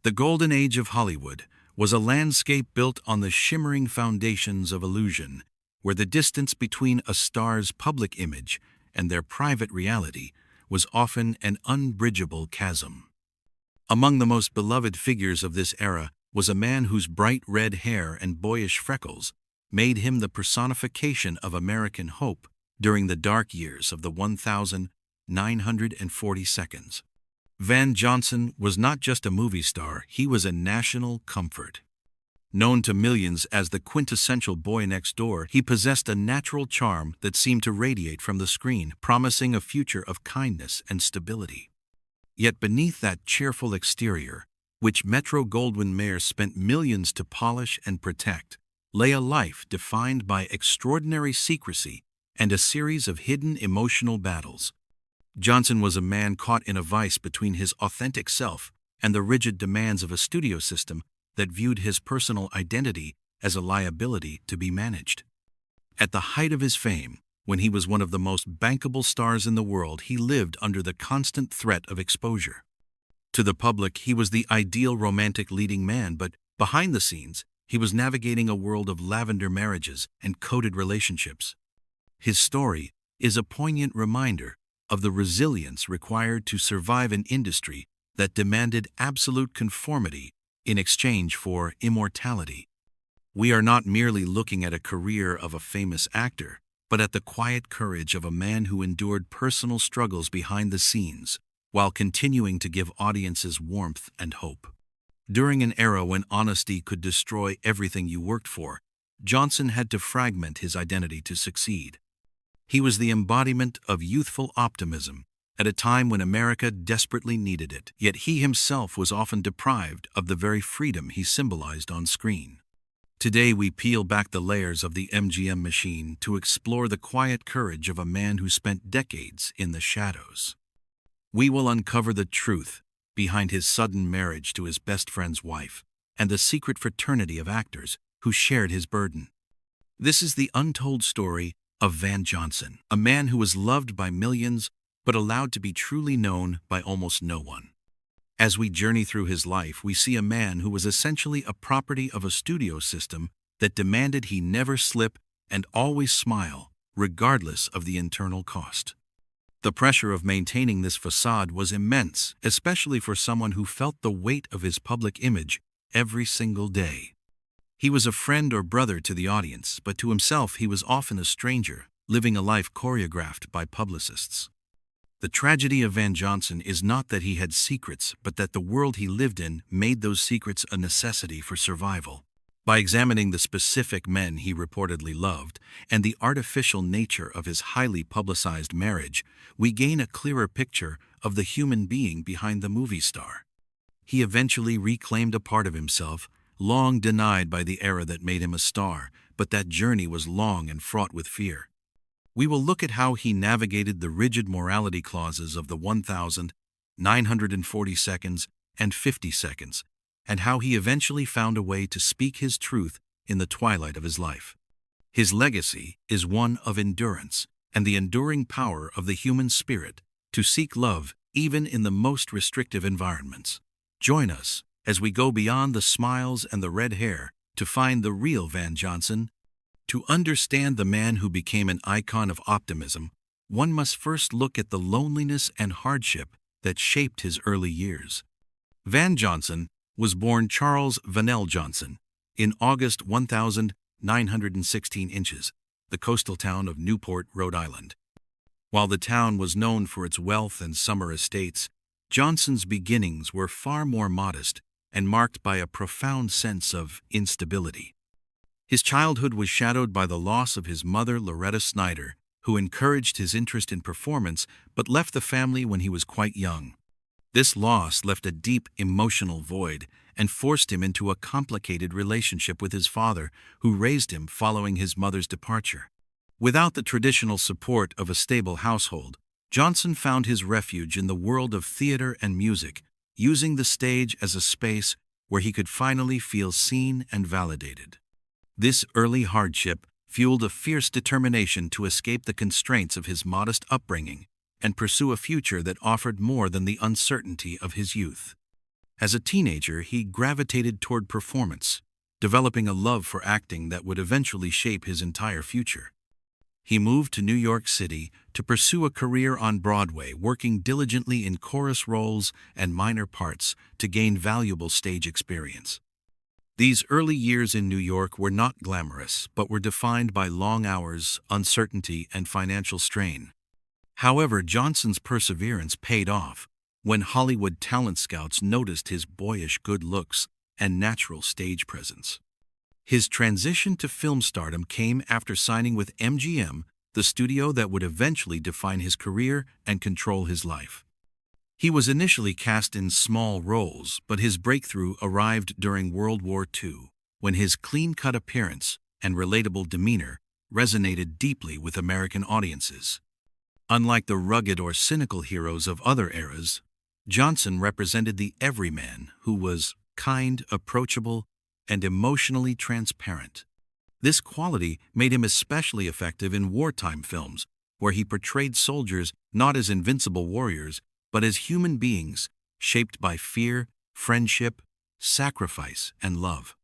The golden age of Hollywood was a landscape built on the shimmering foundations of illusion, where the distance between a star's public image and their private reality was often an unbridgeable chasm. Among the most beloved figures of this era was a man whose bright red hair and boyish freckles made him the personification of American hope during the dark years of the 1940s. Van Johnson was not just a movie star, he was a national comfort. Known to millions as the quintessential boy next door, he possessed a natural charm that seemed to radiate from the screen, promising a future of kindness and stability. Yet beneath that cheerful exterior, which Metro-Goldwyn-Mayer spent millions to polish and protect, lay a life defined by extraordinary secrecy and a series of hidden emotional battles. Johnson was a man caught in a vice between his authentic self and the rigid demands of a studio system that viewed his personal identity as a liability to be managed. At the height of his fame, when he was one of the most bankable stars in the world, he lived under the constant threat of exposure. To the public, he was the ideal romantic leading man, but behind the scenes, he was navigating a world of lavender marriages and coded relationships. His story is a poignant reminder of the resilience required to survive an industry that demanded absolute conformity in exchange for immortality. We are not merely looking at a career of a famous actor, but at the quiet courage of a man who endured personal struggles behind the scenes, while continuing to give audiences warmth and hope. During an era when honesty could destroy everything you worked for, Johnson had to fragment his identity to succeed. He was the embodiment of youthful optimism at a time when America desperately needed it, yet he himself was often deprived of the very freedom he symbolized on screen. Today we peel back the layers of the MGM machine to explore the quiet courage of a man who spent decades in the shadows. We will uncover the truth behind his sudden marriage to his best friend's wife and the secret fraternity of actors who shared his burden. This is the untold story of Van Johnson, a man who was loved by millions but allowed to be truly known by almost no one. As we journey through his life, we see a man who was essentially a property of a studio system that demanded he never slip and always smile, regardless of the internal cost. The pressure of maintaining this facade was immense, especially for someone who felt the weight of his public image every single day. He was a friend or brother to the audience, but to himself he was often a stranger, living a life choreographed by publicists. The tragedy of Van Johnson is not that he had secrets, but that the world he lived in made those secrets a necessity for survival. By examining the specific men he reportedly loved and the artificial nature of his highly publicized marriage, we gain a clearer picture of the human being behind the movie star. He eventually reclaimed a part of himself, long denied by the era that made him a star, but that journey was long and fraught with fear. We will look at how he navigated the rigid morality clauses of the 1,940 seconds and 50 seconds, and how he eventually found a way to speak his truth in the twilight of his life. His legacy is one of endurance and the enduring power of the human spirit to seek love even in the most restrictive environments. Join us as we go beyond the smiles and the red hair to find the real Van Johnson. To understand the man who became an icon of optimism, one must first look at the loneliness and hardship that shaped his early years. Van Johnson was born Charles Vanell Johnson in August 1916 inches, the coastal town of Newport, Rhode Island. While the town was known for its wealth and summer estates, Johnson's beginnings were far more modest and marked by a profound sense of instability. His childhood was shadowed by the loss of his mother, Loretta Snyder, who encouraged his interest in performance but left the family when he was quite young. This loss left a deep emotional void and forced him into a complicated relationship with his father, who raised him following his mother's departure. Without the traditional support of a stable household, Johnson found his refuge in the world of theater and music, using the stage as a space where he could finally feel seen and validated. This early hardship fueled a fierce determination to escape the constraints of his modest upbringing and pursue a future that offered more than the uncertainty of his youth. As a teenager, he gravitated toward performance, developing a love for acting that would eventually shape his entire future. He moved to New York City to pursue a career on Broadway, working diligently in chorus roles and minor parts to gain valuable stage experience. These early years in New York were not glamorous, but were defined by long hours, uncertainty, and financial strain. However, Johnson's perseverance paid off when Hollywood talent scouts noticed his boyish good looks and natural stage presence. His transition to film stardom came after signing with MGM, the studio that would eventually define his career and control his life. He was initially cast in small roles, but his breakthrough arrived during World War II, when his clean-cut appearance and relatable demeanor resonated deeply with American audiences. Unlike the rugged or cynical heroes of other eras, Johnson represented the everyman who was kind, approachable, and emotionally transparent. This quality made him especially effective in wartime films, where he portrayed soldiers not as invincible warriors, but as human beings shaped by fear, friendship, sacrifice, and love.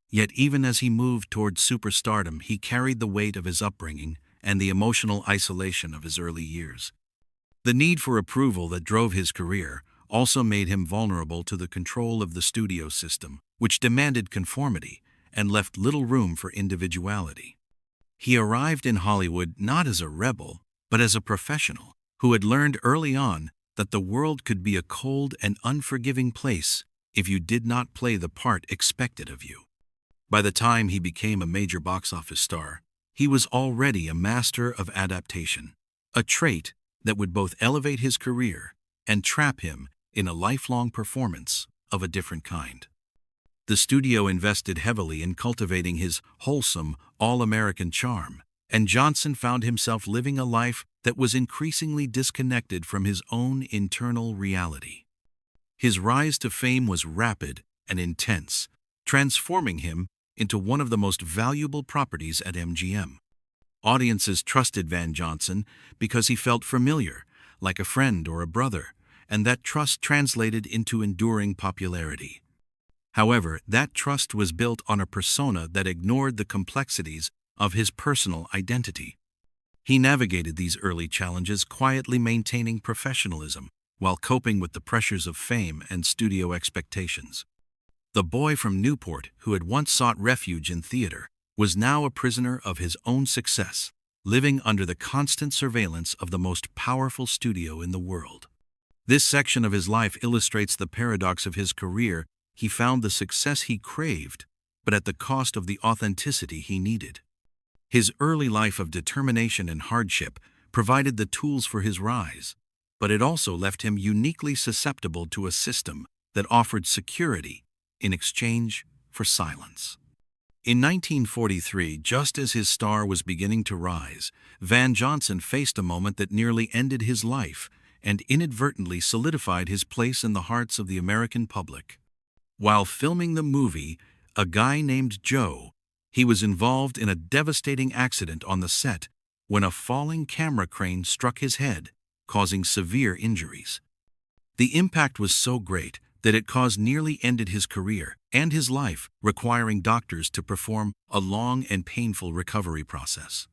Yet even as he moved toward superstardom, he carried the weight of his upbringing and the emotional isolation of his early years. The need for approval that drove his career also made him vulnerable to the control of the studio system, which demanded conformity and left little room for individuality. He arrived in Hollywood not as a rebel, but as a professional who had learned early on that the world could be a cold and unforgiving place if you did not play the part expected of you. By the time he became a major box office star, he was already a master of adaptation, a trait that would both elevate his career and trap him in a lifelong performance of a different kind. The studio invested heavily in cultivating his wholesome, all-American charm, and Johnson found himself living a life that was increasingly disconnected from his own internal reality. His rise to fame was rapid and intense, transforming him into one of the most valuable properties at MGM. Audiences trusted Van Johnson because he felt familiar, like a friend or a brother, and that trust translated into enduring popularity. However, that trust was built on a persona that ignored the complexities of his personal identity. He navigated these early challenges, quietly maintaining professionalism while coping with the pressures of fame and studio expectations. The boy from Newport, who had once sought refuge in theater, was now a prisoner of his own success, living under the constant surveillance of the most powerful studio in the world. This section of his life illustrates the paradox of his career. He found the success he craved, but at the cost of the authenticity he needed. His early life of determination and hardship provided the tools for his rise, but it also left him uniquely susceptible to a system that offered security in exchange for silence. In 1943, just as his star was beginning to rise, Van Johnson faced a moment that nearly ended his life and inadvertently solidified his place in the hearts of the American public. While filming the movie, A Guy Named Joe, he was involved in a devastating accident on the set when a falling camera crane struck his head, causing severe injuries. The impact was so great that it nearly ended his career and his life, requiring doctors to perform a long and painful recovery process.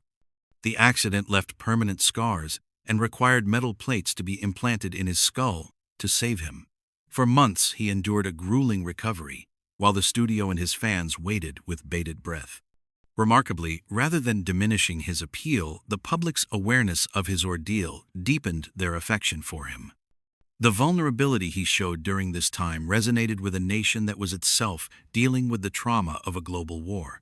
The accident left permanent scars and required metal plates to be implanted in his skull to save him. For months, he endured a grueling recovery, while the studio and his fans waited with bated breath. Remarkably, rather than diminishing his appeal, the public's awareness of his ordeal deepened their affection for him. The vulnerability he showed during this time resonated with a nation that was itself dealing with the trauma of a global war.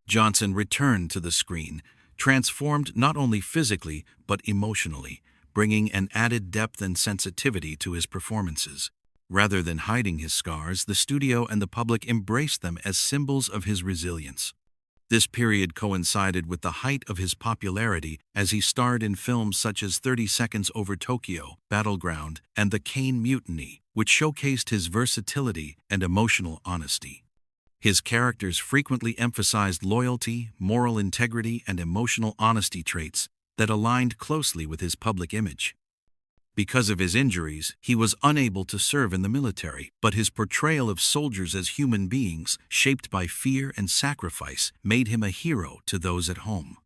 Johnson returned to the screen, transformed not only physically but emotionally, bringing an added depth and sensitivity to his performances. Rather than hiding his scars, the studio and the public embraced them as symbols of his resilience. This period coincided with the height of his popularity as he starred in films such as 30 Seconds Over Tokyo, Battleground, and The Caine Mutiny, which showcased his versatility and emotional honesty. His characters frequently emphasized loyalty, moral integrity, and emotional honesty traits that aligned closely with his public image. Because of his injuries, he was unable to serve in the military, but his portrayal of soldiers as human beings, shaped by fear and sacrifice, made him a hero to those at home.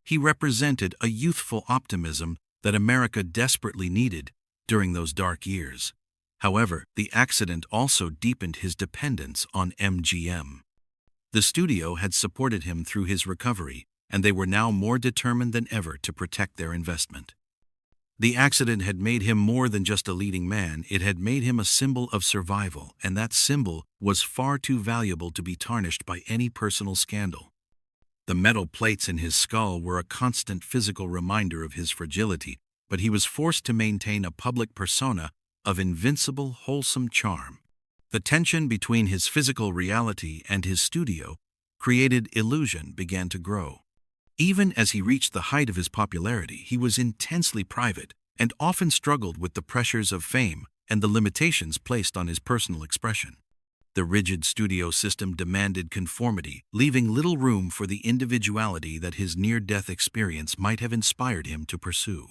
He represented a youthful optimism that America desperately needed during those dark years. However, the accident also deepened his dependence on MGM. The studio had supported him through his recovery, and they were now more determined than ever to protect their investment. The accident had made him more than just a leading man, it had made him a symbol of survival, and that symbol was far too valuable to be tarnished by any personal scandal. The metal plates in his skull were a constant physical reminder of his fragility, but he was forced to maintain a public persona of invincible, wholesome charm. The tension between his physical reality and his studio created illusion began to grow. Even as he reached the height of his popularity, he was intensely private and often struggled with the pressures of fame and the limitations placed on his personal expression. The rigid studio system demanded conformity, leaving little room for the individuality that his near-death experience might have inspired him to pursue.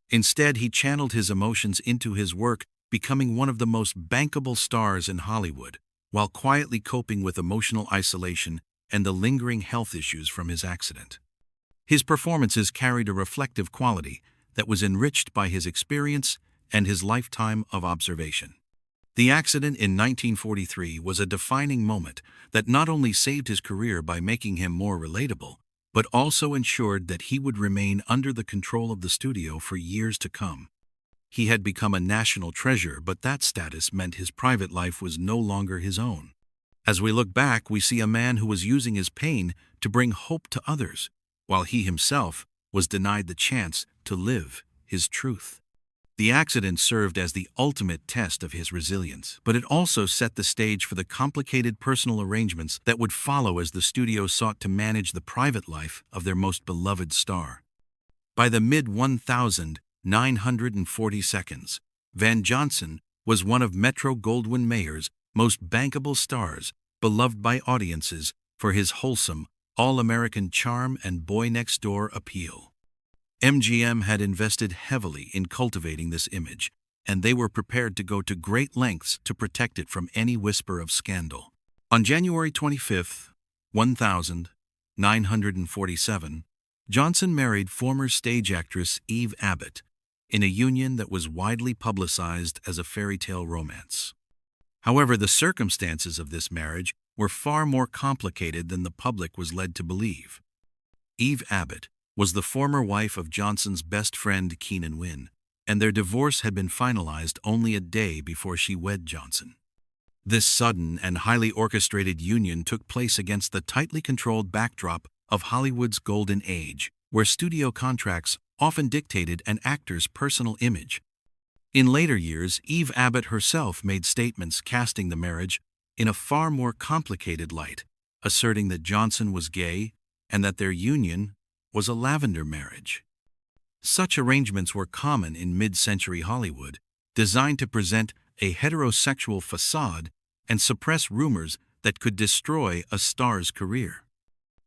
Instead, he channeled his emotions into his work, becoming one of the most bankable stars in Hollywood, while quietly coping with emotional isolation and the lingering health issues from his accident. His performances carried a reflective quality that was enriched by his experience and his lifetime of observation. The accident in 1943 was a defining moment that not only saved his career by making him more relatable, but also ensured that he would remain under the control of the studio for years to come. He had become a national treasure, but that status meant his private life was no longer his own. As we look back, we see a man who was using his pain to bring hope to others, while he himself was denied the chance to live his truth. The accident served as the ultimate test of his resilience, but it also set the stage for the complicated personal arrangements that would follow as the studio sought to manage the private life of their most beloved star. By the mid-1940s, Van Johnson was one of Metro-Goldwyn-Mayer's most bankable stars, beloved by audiences for his wholesome, all-American charm and boy-next-door appeal. MGM had invested heavily in cultivating this image, and they were prepared to go to great lengths to protect it from any whisper of scandal. On January 25, 1947, Johnson married former stage actress Eve Abbott in a union that was widely publicized as a fairy tale romance. However, the circumstances of this marriage were far more complicated than the public was led to believe. Eve Abbott was the former wife of Johnson's best friend Keenan Wynn, and their divorce had been finalized only a day before she wed Johnson. This sudden and highly orchestrated union took place against the tightly controlled backdrop of Hollywood's golden age, where studio contracts often dictated an actor's personal image. In later years, Eve Abbott herself made statements casting the marriage in a far more complicated light, asserting that Johnson was gay and that their union was a lavender marriage. Such arrangements were common in mid-century Hollywood, designed to present a heterosexual facade and suppress rumors that could destroy a star's career.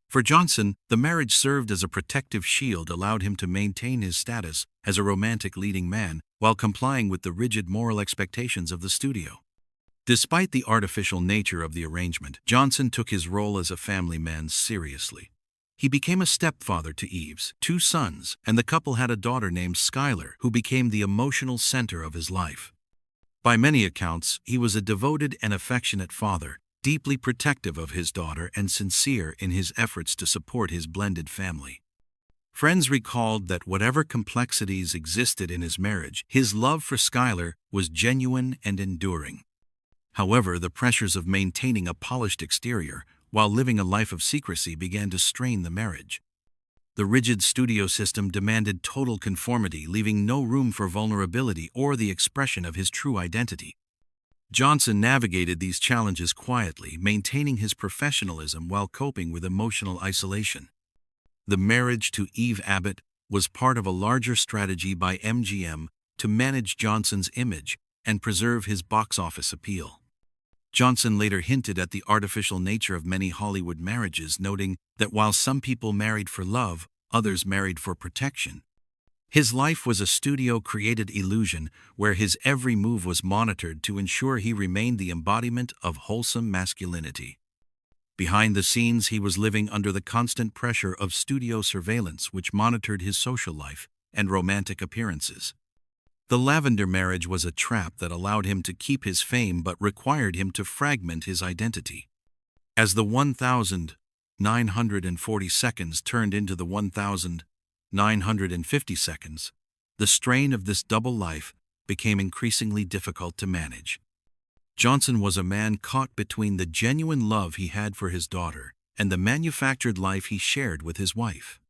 For Johnson, the marriage served as a protective shield, allowed him to maintain his status as a romantic leading man while complying with the rigid moral expectations of the studio. Despite the artificial nature of the arrangement, Johnson took his role as a family man seriously. He became a stepfather to Eve's two sons, and the couple had a daughter named Skylar, who became the emotional center of his life. By many accounts, he was a devoted and affectionate father, deeply protective of his daughter and sincere in his efforts to support his blended family. Friends recalled that whatever complexities existed in his marriage, his love for Skylar was genuine and enduring. However, the pressures of maintaining a polished exterior while living a life of secrecy began to strain the marriage. The rigid studio system demanded total conformity, leaving no room for vulnerability or the expression of his true identity. Johnson navigated these challenges quietly, maintaining his professionalism while coping with emotional isolation. The marriage to Eve Abbott was part of a larger strategy by MGM to manage Johnson's image and preserve his box office appeal. Johnson later hinted at the artificial nature of many Hollywood marriages, noting that while some people married for love, others married for protection. His life was a studio-created illusion where his every move was monitored to ensure he remained the embodiment of wholesome masculinity. Behind the scenes, he was living under the constant pressure of studio surveillance which monitored his social life and romantic appearances. The Lavender marriage was a trap that allowed him to keep his fame but required him to fragment his identity. As the 1,940 seconds turned into the 1,950 seconds, the strain of this double life became increasingly difficult to manage. Johnson was a man caught between the genuine love he had for his daughter and the manufactured life he shared with his wife.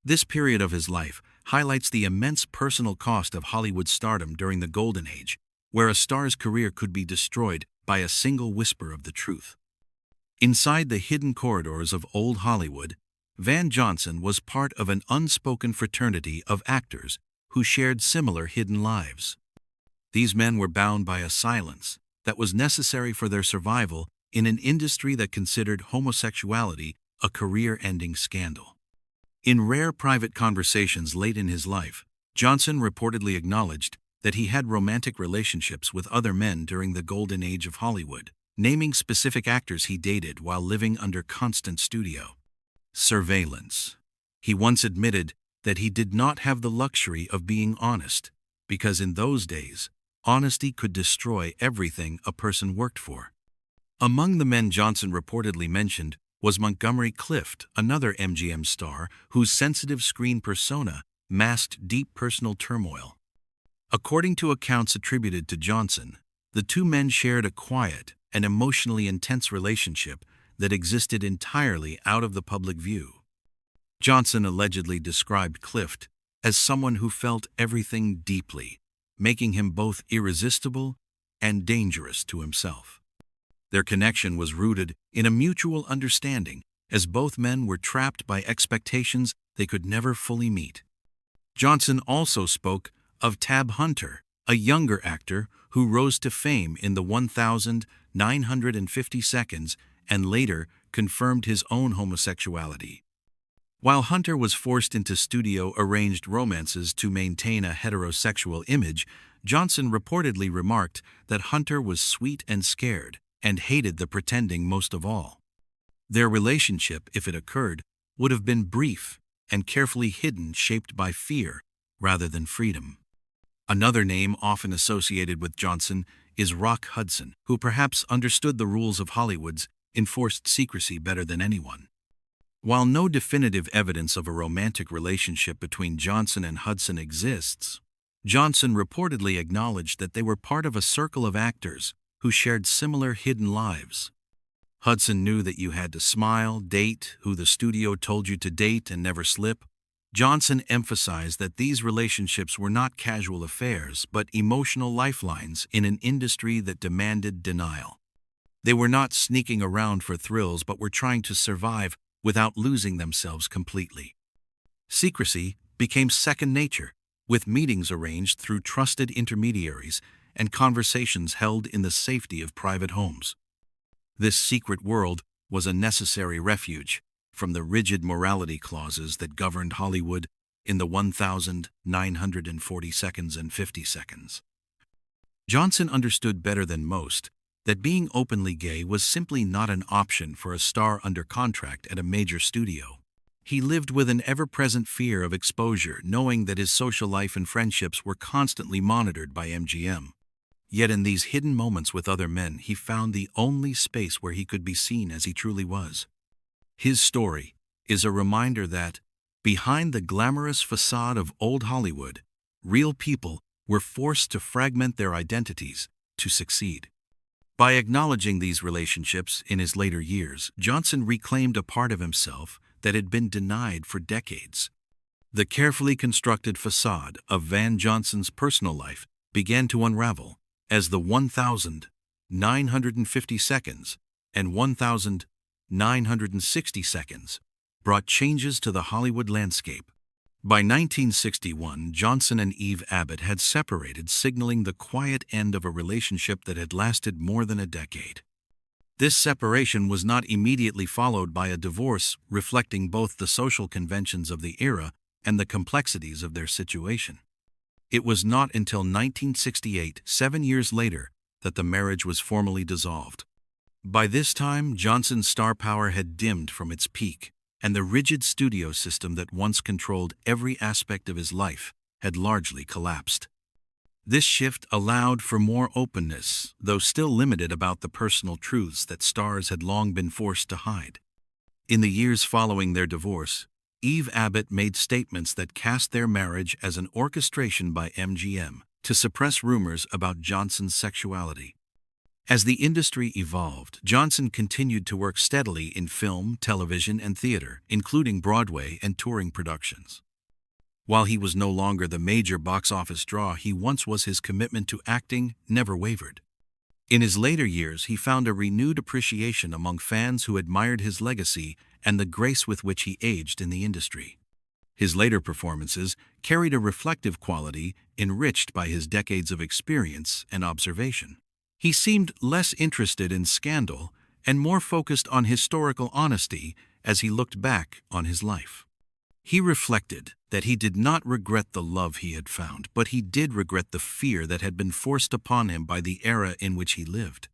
This period of his life highlights the immense personal cost of Hollywood stardom during the Golden Age, where a star's career could be destroyed by a single whisper of the truth. Inside the hidden corridors of old Hollywood, Van Johnson was part of an unspoken fraternity of actors who shared similar hidden lives. These men were bound by a silence that was necessary for their survival in an industry that considered homosexuality a career-ending scandal. In rare private conversations late in his life, Johnson reportedly acknowledged that he had romantic relationships with other men during the golden age of Hollywood, naming specific actors he dated while living under constant studio surveillance. He once admitted that he did not have the luxury of being honest, because in those days, honesty could destroy everything a person worked for. Among the men Johnson reportedly mentioned was Montgomery Clift, another MGM star whose sensitive screen persona masked deep personal turmoil. According to accounts attributed to Johnson, the two men shared a quiet and emotionally intense relationship that existed entirely out of the public view. Johnson allegedly described Clift as someone who felt everything deeply, making him both irresistible and dangerous to himself. Their connection was rooted in a mutual understanding, as both men were trapped by expectations they could never fully meet. Johnson also spoke of Tab Hunter, a younger actor who rose to fame in the 1,950 seconds and later confirmed his own homosexuality. While Hunter was forced into studio-arranged romances to maintain a heterosexual image, Johnson reportedly remarked that Hunter was sweet and scared, and hated the pretending most of all. Their relationship, if it occurred, would have been brief and carefully hidden, shaped by fear rather than freedom. Another name often associated with Johnson is Rock Hudson, who perhaps understood the rules of Hollywood's enforced secrecy better than anyone. While no definitive evidence of a romantic relationship between Johnson and Hudson exists, Johnson reportedly acknowledged that they were part of a circle of actors who shared similar hidden lives. Hudson knew that you had to smile, date who the studio told you to date, and never slip. Johnson emphasized that these relationships were not casual affairs, but emotional lifelines in an industry that demanded denial. They were not sneaking around for thrills, but were trying to survive without losing themselves completely. Secrecy became second nature, with meetings arranged through trusted intermediaries and conversations held in the safety of private homes. This secret world was a necessary refuge from the rigid morality clauses that governed Hollywood in the 1,940 seconds and 50 seconds. Johnson understood better than most that being openly gay was simply not an option for a star under contract at a major studio. He lived with an ever-present fear of exposure, knowing that his social life and friendships were constantly monitored by MGM. Yet in these hidden moments with other men, he found the only space where he could be seen as he truly was. His story is a reminder that, behind the glamorous facade of old Hollywood, real people were forced to fragment their identities to succeed. By acknowledging these relationships in his later years, Johnson reclaimed a part of himself that had been denied for decades. The carefully constructed facade of Van Johnson's personal life began to unravel as the 1,950 seconds and 1,960 seconds brought changes to the Hollywood landscape. By 1961, Johnson and Eve Abbott had separated, signaling the quiet end of a relationship that had lasted more than a decade. This separation was not immediately followed by a divorce, reflecting both the social conventions of the era and the complexities of their situation. It was not until 1968, 7 years later, that the marriage was formally dissolved. By this time, Johnson's star power had dimmed from its peak, and the rigid studio system that once controlled every aspect of his life had largely collapsed. This shift allowed for more openness, though still limited about the personal truths that stars had long been forced to hide. In the years following their divorce, Eve Abbott made statements that cast their marriage as an orchestration by MGM to suppress rumors about Johnson's sexuality. As the industry evolved, Johnson continued to work steadily in film, television, and theater, including Broadway and touring productions. While he was no longer the major box office draw he once was, his commitment to acting never wavered. In his later years, he found a renewed appreciation among fans who admired his legacy and the grace with which he aged in the industry. His later performances carried a reflective quality enriched by his decades of experience and observation. He seemed less interested in scandal and more focused on historical honesty as he looked back on his life. He reflected that he did not regret the love he had found, but he did regret the fear that had been forced upon him by the era in which he lived.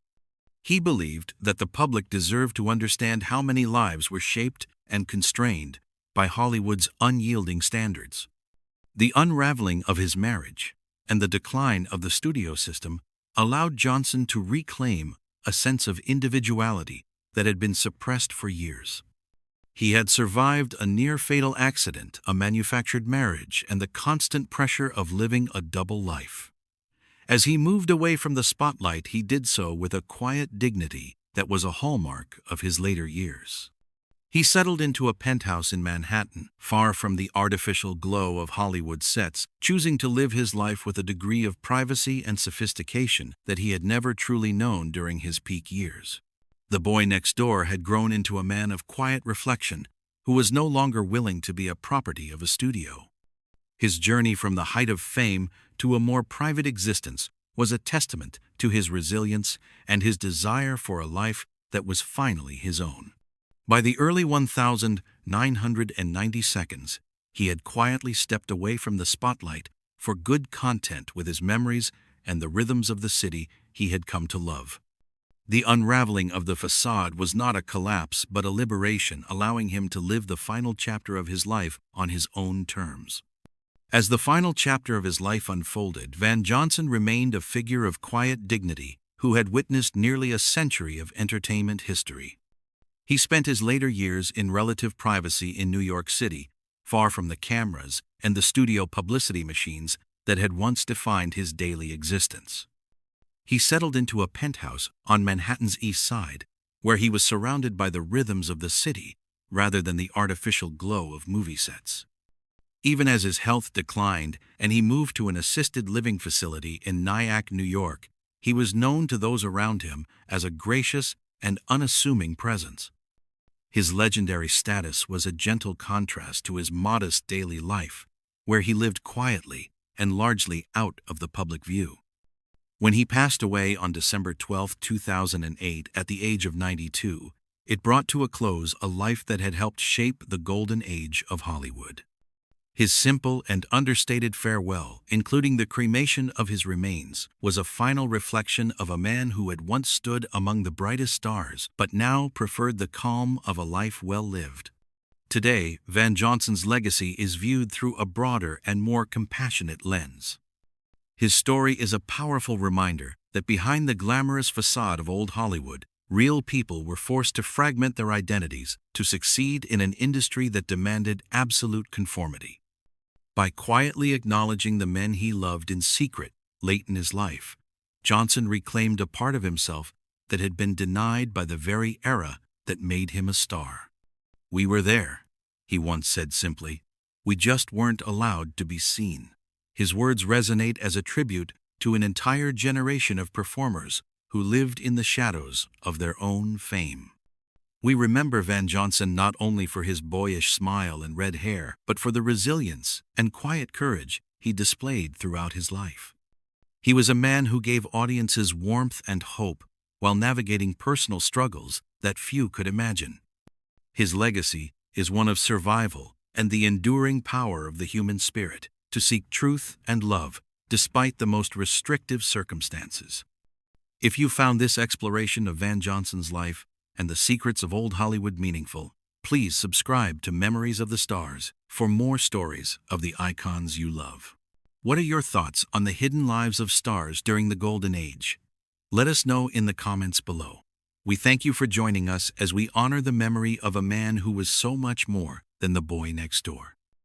He believed that the public deserved to understand how many lives were shaped and constrained by Hollywood's unyielding standards. The unraveling of his marriage and the decline of the studio system allowed Johnson to reclaim a sense of individuality that had been suppressed for years. He had survived a near-fatal accident, a manufactured marriage, and the constant pressure of living a double life. As he moved away from the spotlight, he did so with a quiet dignity that was a hallmark of his later years. He settled into a penthouse in Manhattan, far from the artificial glow of Hollywood sets, choosing to live his life with a degree of privacy and sophistication that he had never truly known during his peak years. The boy next door had grown into a man of quiet reflection who was no longer willing to be a property of a studio. His journey from the height of fame to a more private existence was a testament to his resilience and his desire for a life that was finally his own. By the early 1992, he had quietly stepped away from the spotlight for good content with his memories and the rhythms of the city he had come to love. The unraveling of the facade was not a collapse but a liberation, allowing him to live the final chapter of his life on his own terms. As the final chapter of his life unfolded, Van Johnson remained a figure of quiet dignity who had witnessed nearly a century of entertainment history. He spent his later years in relative privacy in New York City, far from the cameras and the studio publicity machines that had once defined his daily existence. He settled into a penthouse on Manhattan's East Side, where he was surrounded by the rhythms of the city rather than the artificial glow of movie sets. Even as his health declined and he moved to an assisted living facility in Nyack, New York, he was known to those around him as a gracious and unassuming presence. His legendary status was a gentle contrast to his modest daily life, where he lived quietly and largely out of the public view. When he passed away on December 12, 2008, at the age of 92, it brought to a close a life that had helped shape the golden age of Hollywood. His simple and understated farewell, including the cremation of his remains, was a final reflection of a man who had once stood among the brightest stars but now preferred the calm of a life well lived. Today, Van Johnson's legacy is viewed through a broader and more compassionate lens. His story is a powerful reminder that behind the glamorous facade of old Hollywood, real people were forced to fragment their identities to succeed in an industry that demanded absolute conformity. By quietly acknowledging the men he loved in secret late in his life, Johnson reclaimed a part of himself that had been denied by the very era that made him a star. "We were there," he once said simply. "We just weren't allowed to be seen." His words resonate as a tribute to an entire generation of performers who lived in the shadows of their own fame. We remember Van Johnson not only for his boyish smile and red hair, but for the resilience and quiet courage he displayed throughout his life. He was a man who gave audiences warmth and hope while navigating personal struggles that few could imagine. His legacy is one of survival and the enduring power of the human spirit to seek truth and love despite the most restrictive circumstances. If you found this exploration of Van Johnson's life and the secrets of old Hollywood meaningful, please subscribe to Memories of the Stars for more stories of the icons you love. What are your thoughts on the hidden lives of stars during the Golden Age? Let us know in the comments below. We thank you for joining us as we honor the memory of a man who was so much more than the boy next door.